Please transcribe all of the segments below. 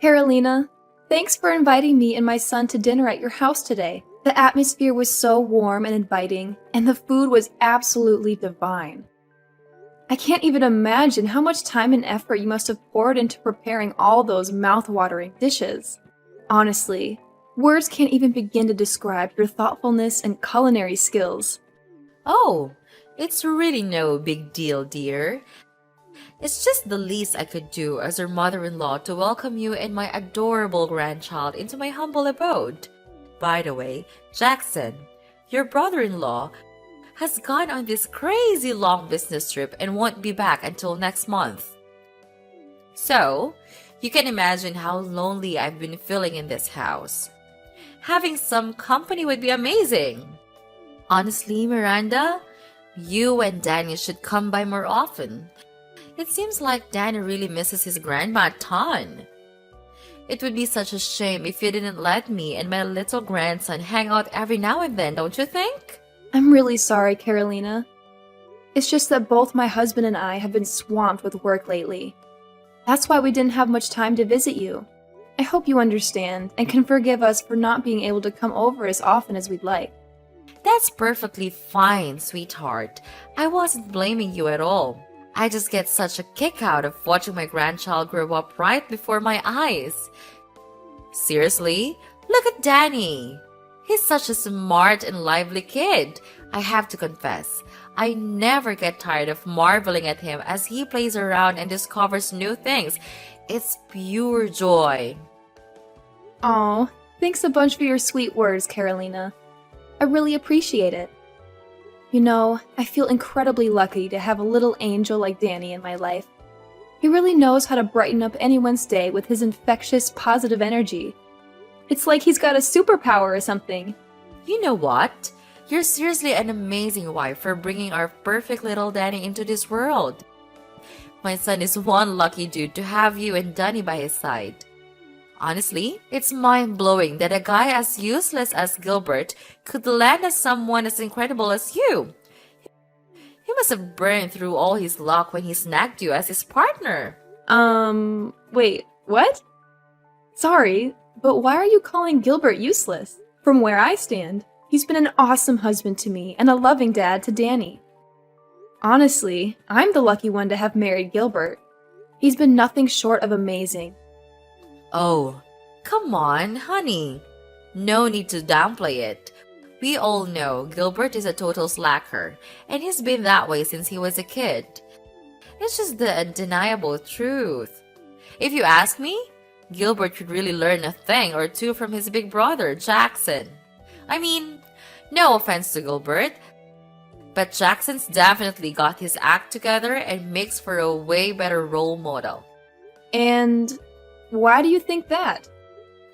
Carolina, thanks for inviting me and my son to dinner at your house today. The atmosphere was so warm and inviting, and the food was absolutely divine. I can't even imagine how much time and effort you must have poured into preparing all those mouth-watering dishes. Honestly, words can't even begin to describe your thoughtfulness and culinary skills. Oh, it's really no big deal, dear. It's just the least I could do as your mother-in-law to welcome you and my adorable grandchild into my humble abode. By the way, Jackson, your brother-in-law, has gone on this crazy long business trip and won't be back until next month. So, you can imagine how lonely I've been feeling in this house. Having some company would be amazing. Honestly, Miranda, you and Danny should come by more often. It seems like Danny really misses his grandma a ton. It would be such a shame if you didn't let me and my little grandson hang out every now and then, don't you think? I'm really sorry, Carolina. It's just that both my husband and I have been swamped with work lately. That's why we didn't have much time to visit you. I hope you understand and can forgive us for not being able to come over as often as we'd like. That's perfectly fine, sweetheart. I wasn't blaming you at all. I just get such a kick out of watching my grandchild grow up right before my eyes. Seriously, look at Danny. He's such a smart and lively kid. I have to confess, I never get tired of marveling at him as he plays around and discovers new things. It's pure joy. Aw, thanks a bunch for your sweet words, Carolina. I really appreciate it. You know, I feel incredibly lucky to have a little angel like Danny in my life. He really knows how to brighten up anyone's day with his infectious, positive energy. It's like he's got a superpower or something. You know what? You're seriously an amazing wife for bringing our perfect little Danny into this world. My son is one lucky dude to have you and Danny by his side. Honestly, it's mind-blowing that a guy as useless as Gilbert could land as someone as incredible as you. He must have burned through all his luck when he snagged you as his partner. Wait, what? Sorry, but why are you calling Gilbert useless? From where I stand, he's been an awesome husband to me and a loving dad to Danny. Honestly, I'm the lucky one to have married Gilbert. He's been nothing short of amazing. Oh, come on, honey. No need to downplay it. We all know Gilbert is a total slacker, and he's been that way since he was a kid. It's just the undeniable truth. If you ask me, Gilbert could really learn a thing or two from his big brother, Jackson. I mean, no offense to Gilbert, but Jackson's definitely got his act together and makes for a way better role model. And why do you think that?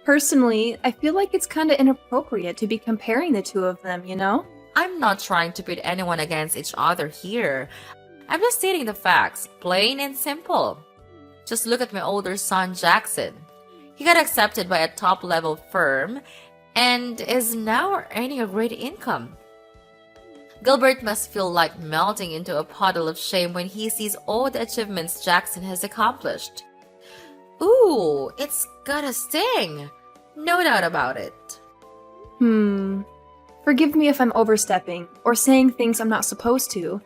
Personally, I feel like it's kinda inappropriate to be comparing the two of them, you know? I'm not trying to pit anyone against each other here. I'm just stating the facts, plain and simple. Just look at my older son, Jackson. He got accepted by a top-level firm and is now earning a great income. Gilbert must feel like melting into a puddle of shame when he sees all the achievements Jackson has accomplished. Ooh, it's got a sting. No doubt about it. Forgive me if I'm overstepping or saying things I'm not supposed to.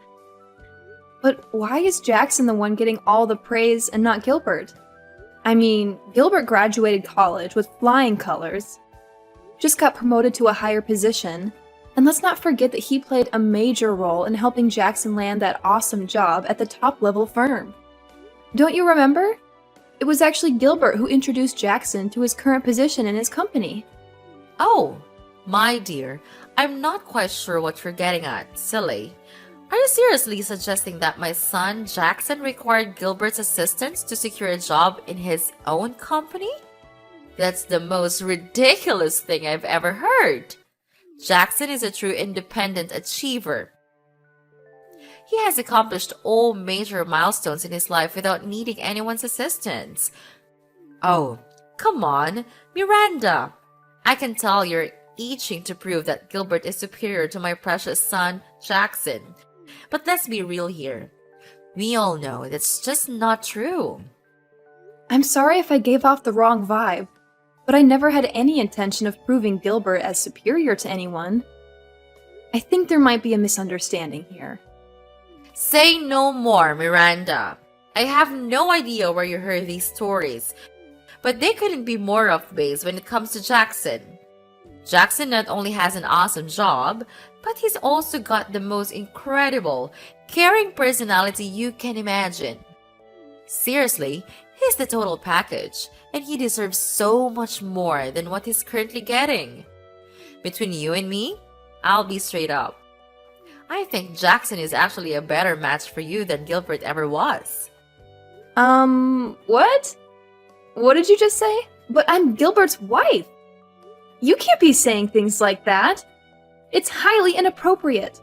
But why is Jackson the one getting all the praise and not Gilbert? I mean, Gilbert graduated college with flying colors, just got promoted to a higher position, and let's not forget that he played a major role in helping Jackson land that awesome job at the top-level firm. Don't you remember? It was actually Gilbert who introduced Jackson to his current position in his company. Oh, my dear, I'm not quite sure what you're getting at, silly. Are you seriously suggesting that my son Jackson required Gilbert's assistance to secure a job in his own company? That's the most ridiculous thing I've ever heard. Jackson is a true independent achiever. He has accomplished all major milestones in his life without needing anyone's assistance. Oh, come on, Miranda. I can tell you're itching to prove that Gilbert is superior to my precious son, Jackson. But let's be real here. We all know that's just not true. I'm sorry if I gave off the wrong vibe, but I never had any intention of proving Gilbert as superior to anyone. I think there might be a misunderstanding here. Say no more, Miranda. I have no idea where you heard these stories, but they couldn't be more off base when it comes to Jackson. Jackson not only has an awesome job, but he's also got the most incredible, caring personality you can imagine. Seriously, he's the total package, and he deserves so much more than what he's currently getting. Between you and me, I'll be straight up. I think Jackson is actually a better match for you than Gilbert ever was. What? What did you just say? But I'm Gilbert's wife. You can't be saying things like that. It's highly inappropriate.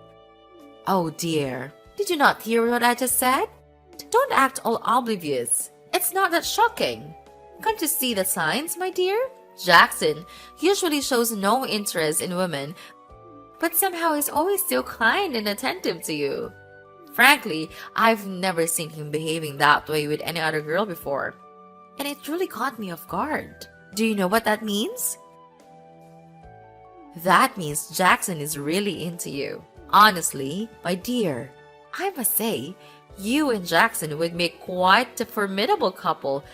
Oh dear, did you not hear what I just said? Don't act all oblivious. It's not that shocking. Can't you see the signs, my dear? Jackson usually shows no interest in women, but somehow he's always so kind and attentive to you. Frankly, I've never seen him behaving that way with any other girl before, and it really caught me off guard. Do you know what that means? That means Jackson is really into you. Honestly, my dear, I must say, you and Jackson would make quite a formidable couple.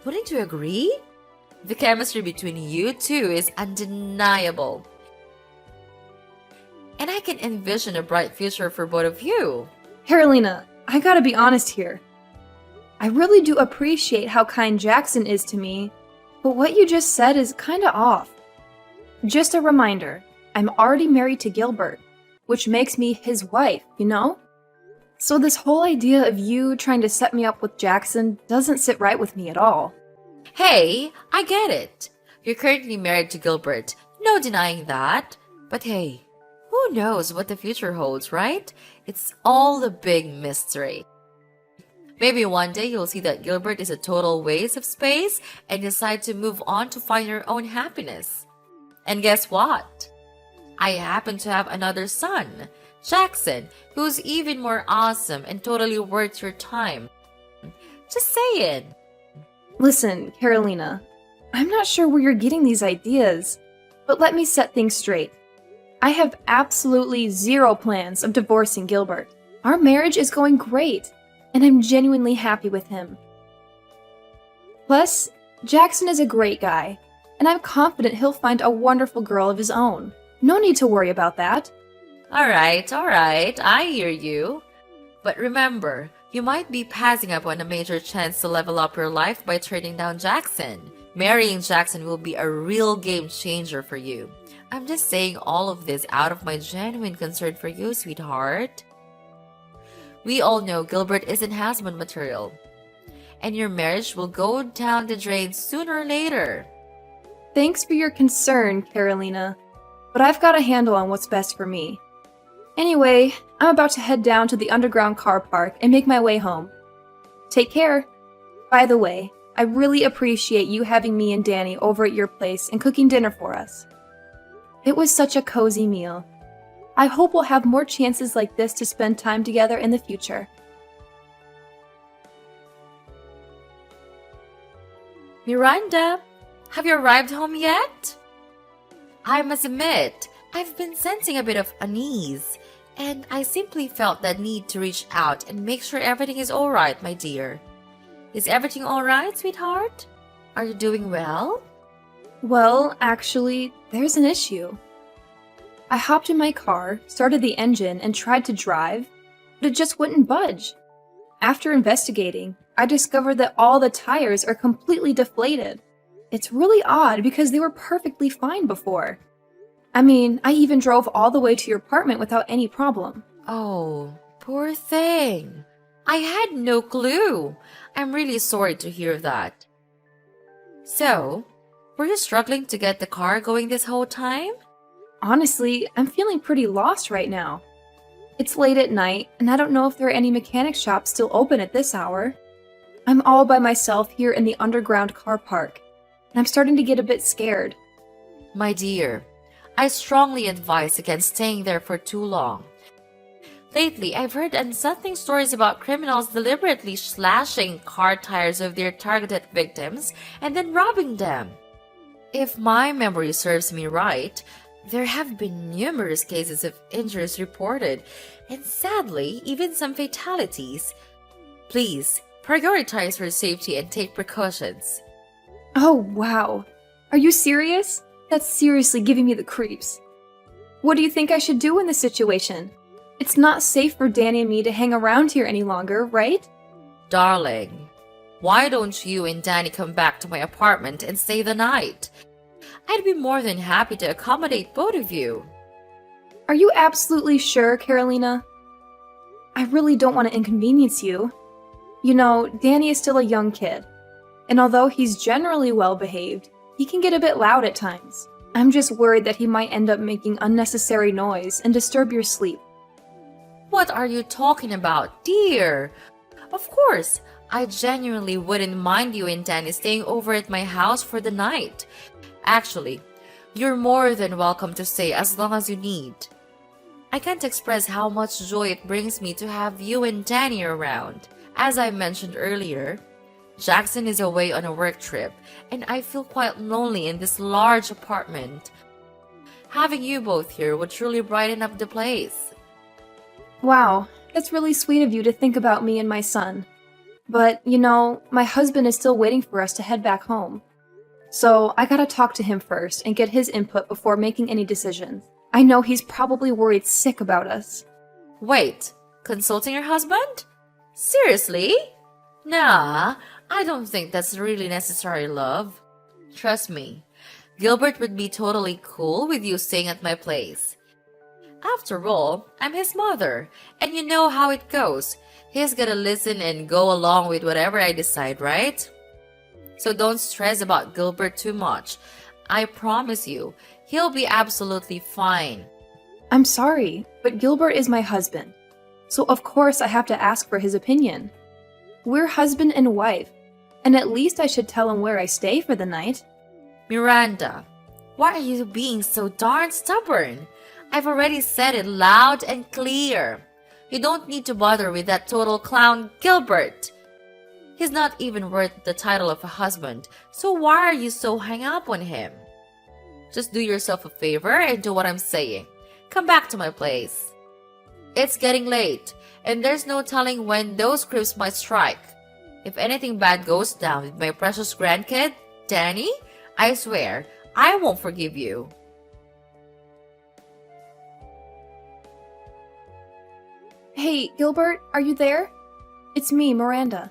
Wouldn't you agree? The chemistry between you two is undeniable. And I can envision a bright future for both of you. Carolina, I gotta be honest here. I really do appreciate how kind Jackson is to me, but what you just said is kinda off. Just a reminder, I'm already married to Gilbert, which makes me his wife, you know? So this whole idea of you trying to set me up with Jackson doesn't sit right with me at all. Hey, I get it. You're currently married to Gilbert, no denying that. But hey, who knows what the future holds, right? It's all a big mystery. Maybe one day you'll see that Gilbert is a total waste of space and decide to move on to find your own happiness. And guess what? I happen to have another son, Jackson, who's even more awesome and totally worth your time. Just saying. Listen, Carolina, I'm not sure where you're getting these ideas, but let me set things straight. I have absolutely zero plans of divorcing Gilbert. Our marriage is going great, and I'm genuinely happy with him. Plus, Jackson is a great guy, and I'm confident he'll find a wonderful girl of his own. No need to worry about that. All right, I hear you. But remember, you might be passing up on a major chance to level up your life by turning down Jackson. Marrying Jackson will be a real game changer for you. I'm just saying all of this out of my genuine concern for you, sweetheart. We all know Gilbert isn't husband material, and your marriage will go down the drain sooner or later. Thanks for your concern, Carolina, but I've got a handle on what's best for me. Anyway, I'm about to head down to the underground car park and make my way home. Take care. By the way, I really appreciate you having me and Danny over at your place and cooking dinner for us. It was such a cozy meal. I hope we'll have more chances like this to spend time together in the future. Miranda, have you arrived home yet? I must admit, I've been sensing a bit of unease, and I simply felt that need to reach out and make sure everything is alright, my dear. Is everything alright, sweetheart? Are you doing well? Well, actually, there's an issue. I hopped in my car, started the engine, and tried to drive, but it just wouldn't budge. After investigating, I discovered that all the tires are completely deflated. It's really odd because they were perfectly fine before. I mean, I even drove all the way to your apartment without any problem. Oh, poor thing. I had no clue. I'm really sorry to hear that. So, were you struggling to get the car going this whole time? Honestly, I'm feeling pretty lost right now. It's late at night, and I don't know if there are any mechanic shops still open at this hour. I'm all by myself here in the underground car park, and I'm starting to get a bit scared. My dear, I strongly advise against staying there for too long. Lately, I've heard unsettling stories about criminals deliberately slashing car tires of their targeted victims and then robbing them. If my memory serves me right, there have been numerous cases of injuries reported, and sadly, even some fatalities. Please, prioritize your safety and take precautions. Oh, wow. Are you serious? That's seriously giving me the creeps. What do you think I should do in this situation? It's not safe for Danny and me to hang around here any longer, right? Darling, why don't you and Danny come back to my apartment and stay the night? I'd be more than happy to accommodate both of you. Are you absolutely sure, Carolina? I really don't want to inconvenience you. You know, Danny is still a young kid, and although he's generally well behaved, he can get a bit loud at times. I'm just worried that he might end up making unnecessary noise and disturb your sleep. What are you talking about, dear? Of course, I genuinely wouldn't mind you and Danny staying over at my house for the night. Actually, you're more than welcome to stay as long as you need. I can't express how much joy it brings me to have you and Danny around. As I mentioned earlier, Jackson is away on a work trip, and I feel quite lonely in this large apartment. Having you both here would truly brighten up the place. Wow, that's really sweet of you to think about me and my son. But, you know, my husband is still waiting for us to head back home. So I gotta talk to him first and get his input before making any decisions. I know he's probably worried sick about us. Wait, consulting your husband? Seriously? Nah, I don't think that's really necessary, love. Trust me, Gilbert would be totally cool with you staying at my place. After all, I'm his mother, and you know how it goes. He's gonna listen and go along with whatever I decide, right? So don't stress about Gilbert too much. I promise you, he'll be absolutely fine. I'm sorry, but Gilbert is my husband. So of course I have to ask for his opinion. We're husband and wife, and at least I should tell him where I stay for the night. Miranda, why are you being so darn stubborn? I've already said it loud and clear. You don't need to bother with that total clown Gilbert. He's not even worth the title of a husband, so why are you so hung up on him? Just do yourself a favor and do what I'm saying. Come back to my place. It's getting late, and there's no telling when those creeps might strike. If anything bad goes down with my precious grandkid, Danny, I swear, I won't forgive you. Hey, Gilbert, are you there? It's me, Miranda.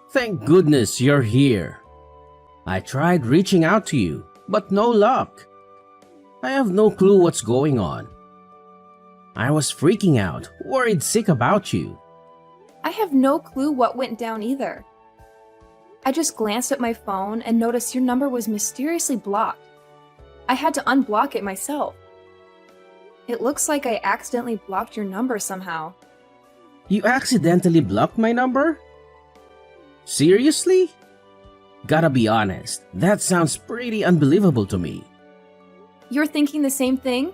Thank goodness you're here. I tried reaching out to you, but no luck. I have no clue what's going on. I was freaking out, worried sick about you. I have no clue what went down either. I just glanced at my phone and noticed your number was mysteriously blocked. I had to unblock it myself. It looks like I accidentally blocked your number somehow. You accidentally blocked my number? Seriously? Gotta be honest, that sounds pretty unbelievable to me. You're thinking the same thing?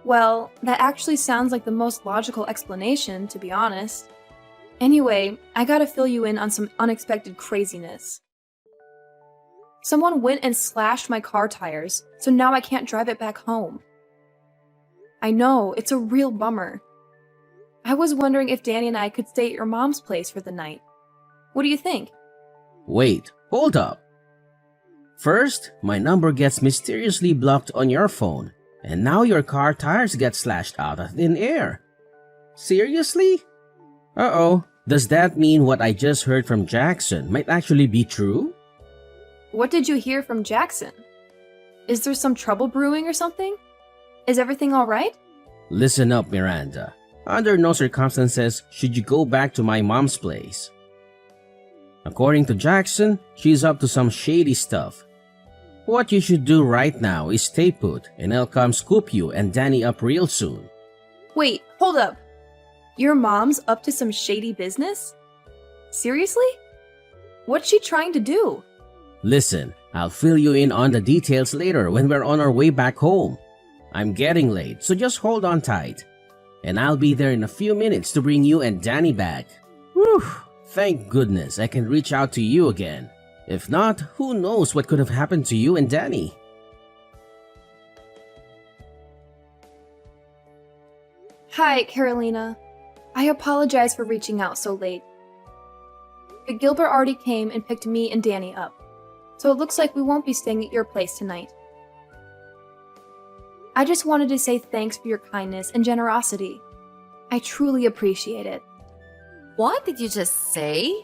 Well, that actually sounds like the most logical explanation, to be honest. Anyway, I gotta fill you in on some unexpected craziness. Someone went and slashed my car tires, so now I can't drive it back home. I know, it's a real bummer. I was wondering if Danny and I could stay at your mom's place for the night. What do you think? Wait, hold up. First, my number gets mysteriously blocked on your phone, and now your car tires get slashed out of thin air. Seriously? Uh-oh, does that mean what I just heard from Jackson might actually be true? What did you hear from Jackson? Is there some trouble brewing or something? Is everything alright? Listen up, Miranda. Under no circumstances should you go back to my mom's place. According to Jackson, she's up to some shady stuff. What you should do right now is stay put, and I'll come scoop you and Danny up real soon. Wait, hold up. Your mom's up to some shady business? Seriously? What's she trying to do? Listen, I'll fill you in on the details later when we're on our way back home. I'm getting late, so just hold on tight. and I'll be there in a few minutes to bring you and Danny back. Whew, thank goodness I can reach out to you again. If not, who knows what could have happened to you and Danny. Hi, Carolina. I apologize for reaching out so late. But Gilbert already came and picked me and Danny up, so it looks like we won't be staying at your place tonight. I just wanted to say thanks for your kindness and generosity. I truly appreciate it. What did you just say?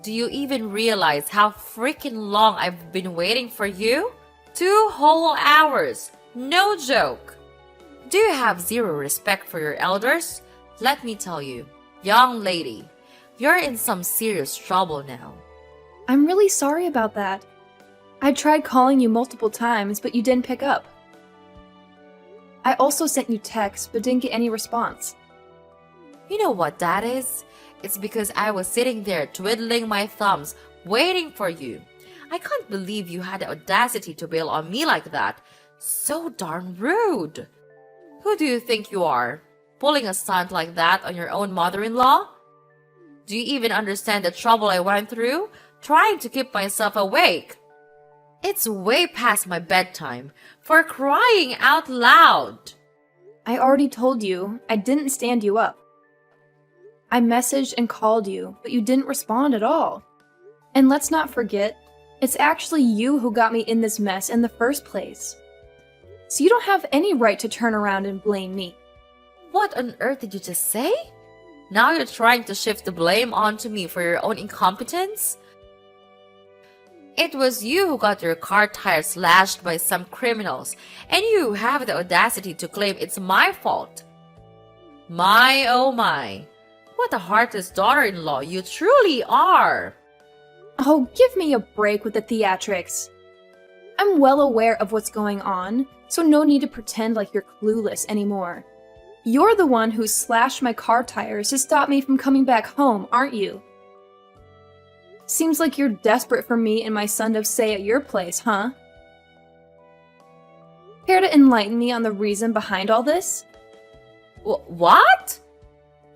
Do you even realize how freaking long I've been waiting for you? 2 whole hours. No joke. Do you have zero respect for your elders? Let me tell you, young lady, you're in some serious trouble now. I'm really sorry about that. I tried calling you multiple times, but you didn't pick up. I also sent you texts, but didn't get any response. You know what that is? It's because I was sitting there twiddling my thumbs, waiting for you. I can't believe you had the audacity to bail on me like that. So darn rude. Who do you think you are? Pulling a stunt like that on your own mother-in-law? Do you even understand the trouble I went through, trying to keep myself awake? It's way past my bedtime, for crying out loud. I already told you, I didn't stand you up. I messaged and called you, but you didn't respond at all. And let's not forget, it's actually you who got me in this mess in the first place. So you don't have any right to turn around and blame me. What on earth did you just say? Now you're trying to shift the blame onto me for your own incompetence? It was you who got your car tires slashed by some criminals, and you have the audacity to claim it's my fault. My oh my. What a heartless daughter-in-law you truly are! Oh, give me a break with the theatrics. I'm well aware of what's going on, so no need to pretend like you're clueless anymore. You're the one who slashed my car tires to stop me from coming back home, aren't you? Seems like you're desperate for me and my son to stay at your place, huh? Care to enlighten me on the reason behind all this? What?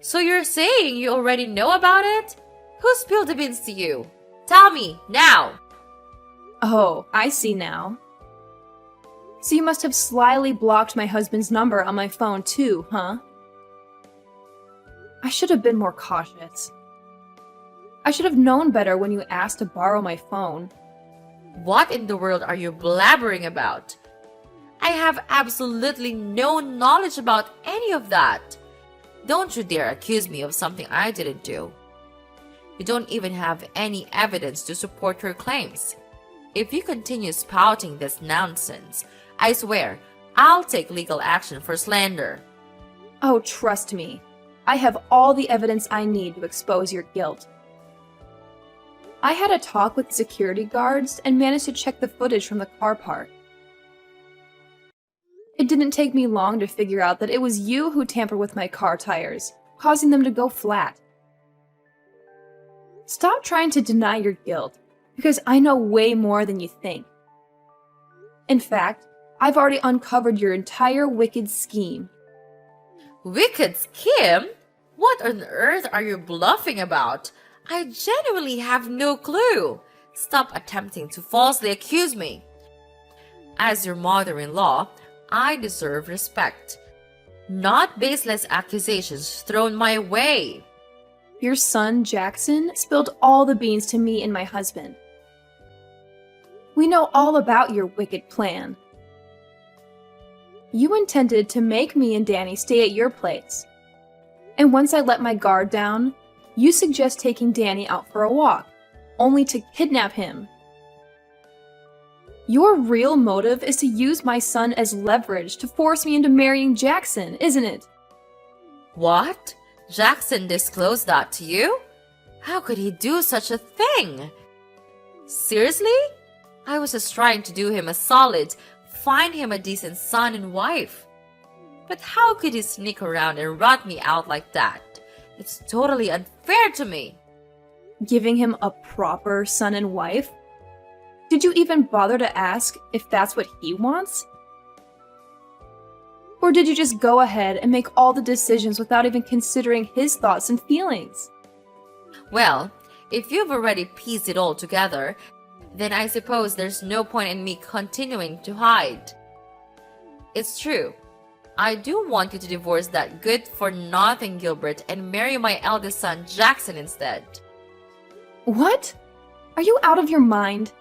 So you're saying you already know about it? Who spilled the beans to you? Tell me, now! Oh, I see now. So you must have slyly blocked my husband's number on my phone too, huh? I should have been more cautious. I should have known better when you asked to borrow my phone. What in the world are you blabbering about? I have absolutely no knowledge about any of that. Don't you dare accuse me of something I didn't do. You don't even have any evidence to support your claims. If you continue spouting this nonsense, I swear I'll take legal action for slander. Oh, trust me. I have all the evidence I need to expose your guilt. I had a talk with the security guards and managed to check the footage from the car park. It didn't take me long to figure out that it was you who tampered with my car tires, causing them to go flat. Stop trying to deny your guilt, because I know way more than you think. In fact, I've already uncovered your entire wicked scheme. Wicked scheme? What on earth are you bluffing about? I genuinely have no clue. Stop attempting to falsely accuse me. As your mother-in-law, I deserve respect, not baseless accusations thrown my way. Your son, Jackson, spilled all the beans to me and my husband. We know all about your wicked plan. You intended to make me and Danny stay at your place. And once I let my guard down, you suggest taking Danny out for a walk, only to kidnap him. Your real motive is to use my son as leverage to force me into marrying Jackson, isn't it? What? Jackson disclosed that to you? How could he do such a thing? Seriously? I was just trying to do him a solid, find him a decent son and wife. But how could he sneak around and rat me out like that? It's totally unfair to me. Giving him a proper son and wife? Did you even bother to ask if that's what he wants? Or did you just go ahead and make all the decisions without even considering his thoughts and feelings? Well, if you've already pieced it all together, then I suppose there's no point in me continuing to hide. It's true. I do want you to divorce that good-for-nothing Gilbert and marry my eldest son, Jackson, instead. What? Are you out of your mind?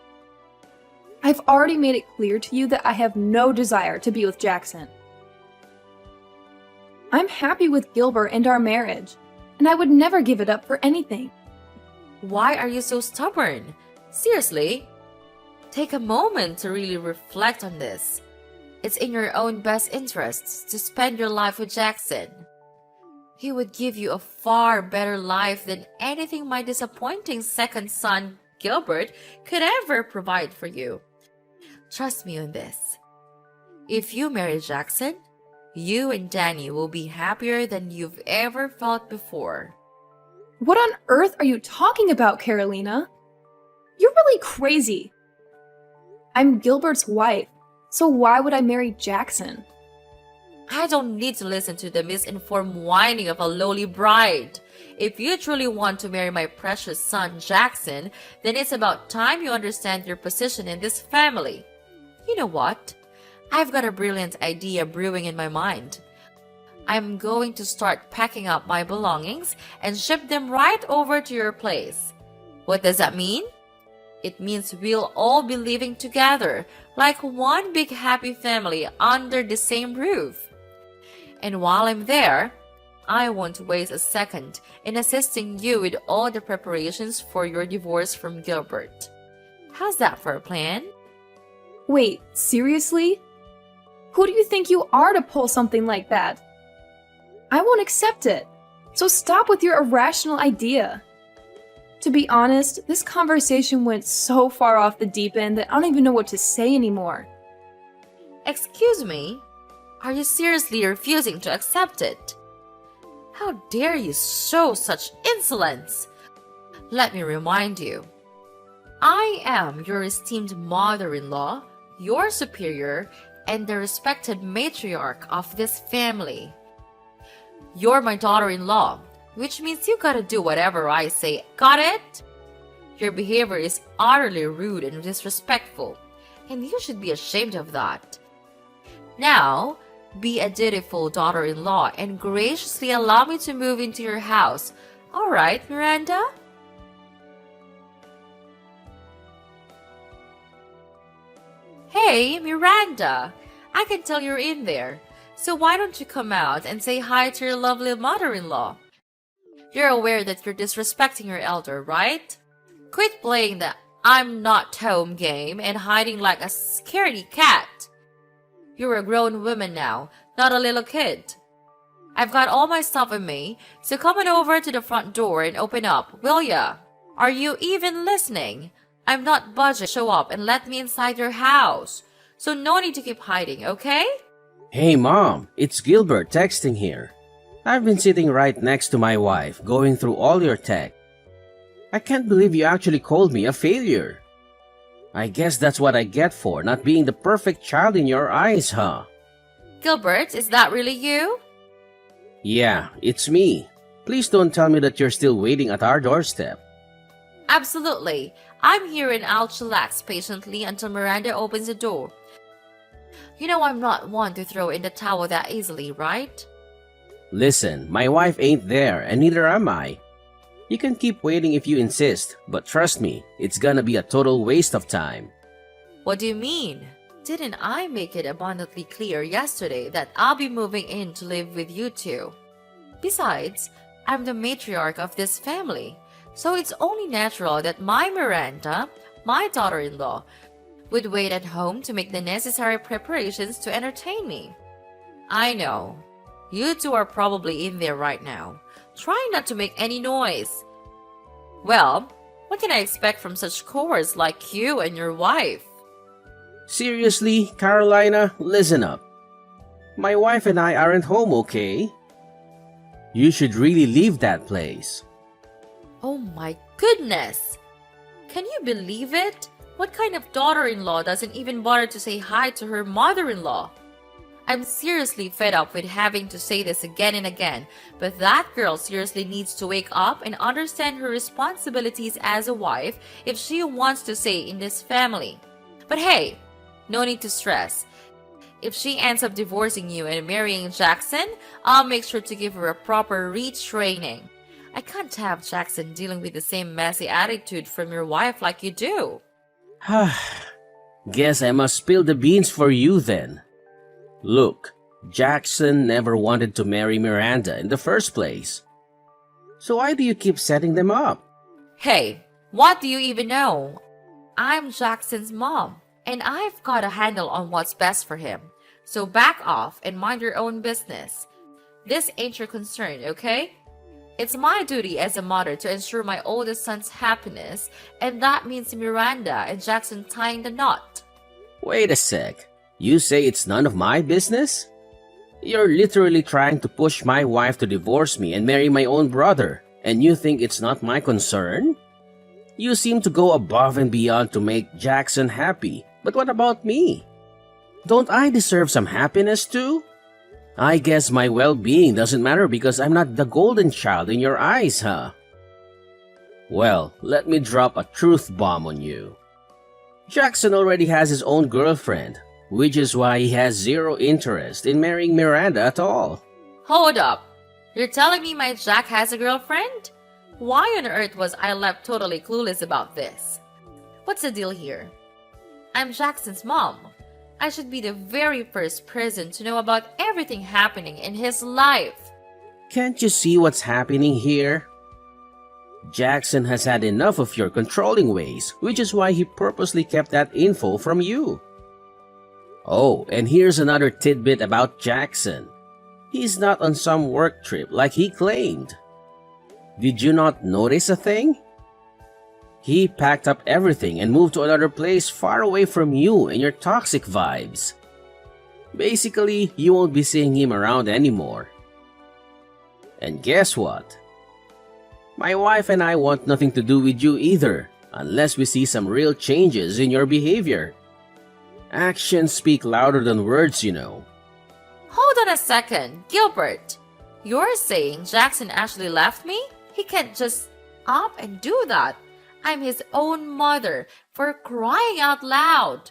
I've already made it clear to you that I have no desire to be with Jackson. I'm happy with Gilbert and our marriage, and I would never give it up for anything. Why are you so stubborn? Seriously? Take a moment to really reflect on this. It's in your own best interests to spend your life with Jackson. He would give you a far better life than anything my disappointing second son, Gilbert, could ever provide for you. Trust me on this. If you marry Jackson, you and Danny will be happier than you've ever felt before. What on earth are you talking about, Carolina? You're really crazy. I'm Gilbert's wife, so why would I marry Jackson? I don't need to listen to the misinformed whining of a lowly bride. If you truly want to marry my precious son, Jackson, then it's about time you understand your position in this family. You know what? I've got a brilliant idea brewing in my mind. I'm going to start packing up my belongings and ship them right over to your place. What does that mean? It means we'll all be living together, like one big happy family under the same roof. And while I'm there, I won't waste a second in assisting you with all the preparations for your divorce from Gilbert. How's that for a plan? Wait, seriously? Who do you think you are to pull something like that? I won't accept it, so stop with your irrational idea. To be honest, this conversation went so far off the deep end that I don't even know what to say anymore. Excuse me? Are you seriously refusing to accept it? How dare you show such insolence? Let me remind you. I am your esteemed mother-in-law, your superior, and the respected matriarch of this family. You're my daughter-in-law, which means you gotta do whatever I say. Got it? Your behavior is utterly rude and disrespectful, and you should be ashamed of that. Now, be a dutiful daughter-in-law and graciously allow me to move into your house. All right, Miranda? Hey, Miranda! I can tell you're in there. So why don't you come out and say hi to your lovely mother-in-law? You're aware that you're disrespecting your elder, right? Quit playing the I'm not home game and hiding like a scaredy cat. You're a grown woman now, not a little kid. I've got all my stuff with me, so come on over to the front door and open up, will ya? Are you even listening? I'm not budging. Show up and let me inside your house. So no need to keep hiding, okay? Hey Mom, it's Gilbert texting here. I've been sitting right next to my wife, going through all your tech. I can't believe you actually called me a failure. I guess that's what I get for not being the perfect child in your eyes, huh? Gilbert, is that really you? Yeah, it's me. Please don't tell me that you're still waiting at our doorstep. Absolutely. I'm here and I'll chillax patiently until Miranda opens the door. You know I'm not one to throw in the towel that easily, right? Listen, my wife ain't there and neither am I. You can keep waiting if you insist, but trust me, it's gonna be a total waste of time. What do you mean? Didn't I make it abundantly clear yesterday that I'll be moving in to live with you two? Besides, I'm the matriarch of this family, so it's only natural that my Miranda, my daughter-in-law, would wait at home to make the necessary preparations to entertain me. I know. You two are probably in there right now, trying not to make any noise. Well, what can I expect from such cowards like you and your wife? Seriously, Carolina, listen up. My wife and I aren't home, okay? You should really leave that place. Oh my goodness! Can you believe it? What kind of daughter-in-law doesn't even bother to say hi to her mother-in-law? I'm seriously fed up with having to say this again and again, but that girl seriously needs to wake up and understand her responsibilities as a wife if she wants to stay in this family. But hey, no need to stress. If she ends up divorcing you and marrying Jackson, I'll make sure to give her a proper retraining. I can't have Jackson dealing with the same messy attitude from your wife like you do. Guess I must spill the beans for you then. Look, Jackson never wanted to marry Miranda in the first place. So why do you keep setting them up? Hey, what do you even know? I'm Jackson's mom, and I've got a handle on what's best for him. So back off and mind your own business. This ain't your concern, okay? It's my duty as a mother to ensure my oldest son's happiness, and that means Miranda and Jackson tying the knot. Wait a sec. You say it's none of my business? You're literally trying to push my wife to divorce me and marry my own brother, and you think it's not my concern? You seem to go above and beyond to make Jackson happy, but what about me? Don't I deserve some happiness too? I guess my well-being doesn't matter because I'm not the golden child in your eyes, huh? Well, let me drop a truth bomb on you. Jackson already has his own girlfriend, which is why he has zero interest in marrying Miranda at all. Hold up. You're telling me my Jack has a girlfriend? Why on earth was I left totally clueless about this? What's the deal here? I'm Jackson's mom. I should be the very first person to know about everything happening in his life. Can't you see what's happening here? Jackson has had enough of your controlling ways, which is why he purposely kept that info from you. Oh, and here's another tidbit about Jackson. He's not on some work trip like he claimed. Did you not notice a thing? He packed up everything and moved to another place far away from you and your toxic vibes. Basically, you won't be seeing him around anymore. And guess what? My wife and I want nothing to do with you either, unless we see some real changes in your behavior. Actions speak louder than words, you know. Hold on a second, Gilbert. You're saying Jackson actually left me? He can't just up and do that. I'm his own mother, for crying out loud.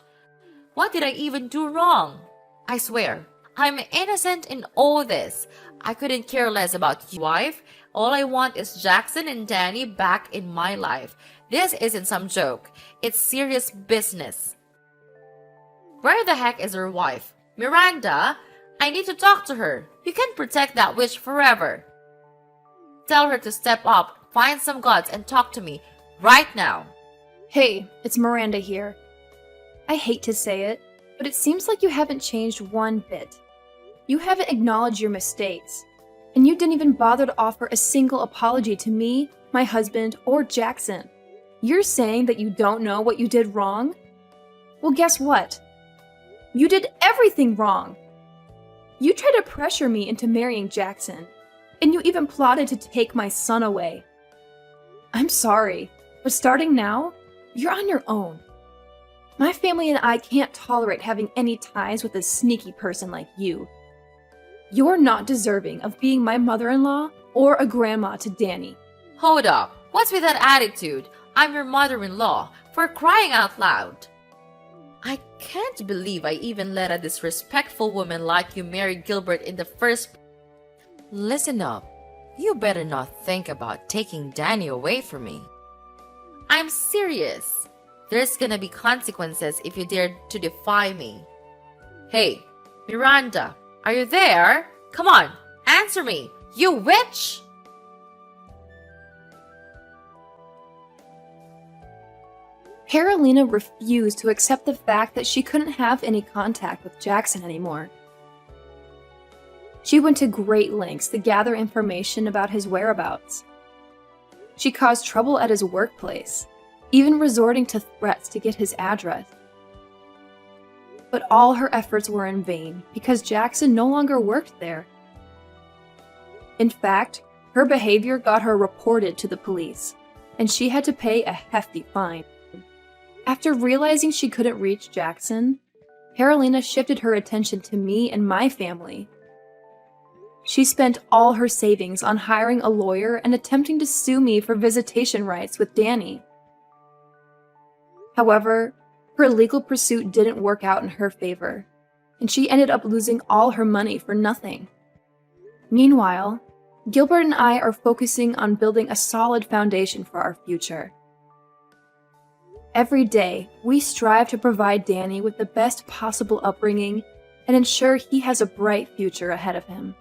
What did I even do wrong? I swear, I'm innocent in all this. I couldn't care less about your wife. All I want is Jackson and Danny back in my life. This isn't some joke. It's serious business. Where the heck is her wife? Miranda, I need to talk to her. You can't protect that witch forever. Tell her to step up, find some guts, and talk to me right now. Hey, it's Miranda here. I hate to say it, but it seems like you haven't changed one bit. You haven't acknowledged your mistakes, and you didn't even bother to offer a single apology to me, my husband, or Jackson. You're saying that you don't know what you did wrong? Well, guess what? You did everything wrong. You tried to pressure me into marrying Jackson, and you even plotted to take my son away. I'm sorry, but starting now, you're on your own. My family and I can't tolerate having any ties with a sneaky person like you. You're not deserving of being my mother-in-law or a grandma to Danny. Hold up. What's with that attitude? I'm your mother-in-law, for crying out loud. I can't believe I even let a disrespectful woman like you marry Gilbert in the first place. Listen up. You better not think about taking Danny away from me. I'm serious. There's gonna be consequences if you dare to defy me. Hey, Miranda, are you there? Come on, answer me, you witch! Carolina refused to accept the fact that she couldn't have any contact with Jackson anymore. She went to great lengths to gather information about his whereabouts. She caused trouble at his workplace, even resorting to threats to get his address. But all her efforts were in vain because Jackson no longer worked there. In fact, her behavior got her reported to the police, and she had to pay a hefty fine. After realizing she couldn't reach Jackson, Carolina shifted her attention to me and my family. She spent all her savings on hiring a lawyer and attempting to sue me for visitation rights with Danny. However, her legal pursuit didn't work out in her favor, and she ended up losing all her money for nothing. Meanwhile, Gilbert and I are focusing on building a solid foundation for our future. Every day, we strive to provide Danny with the best possible upbringing and ensure he has a bright future ahead of him.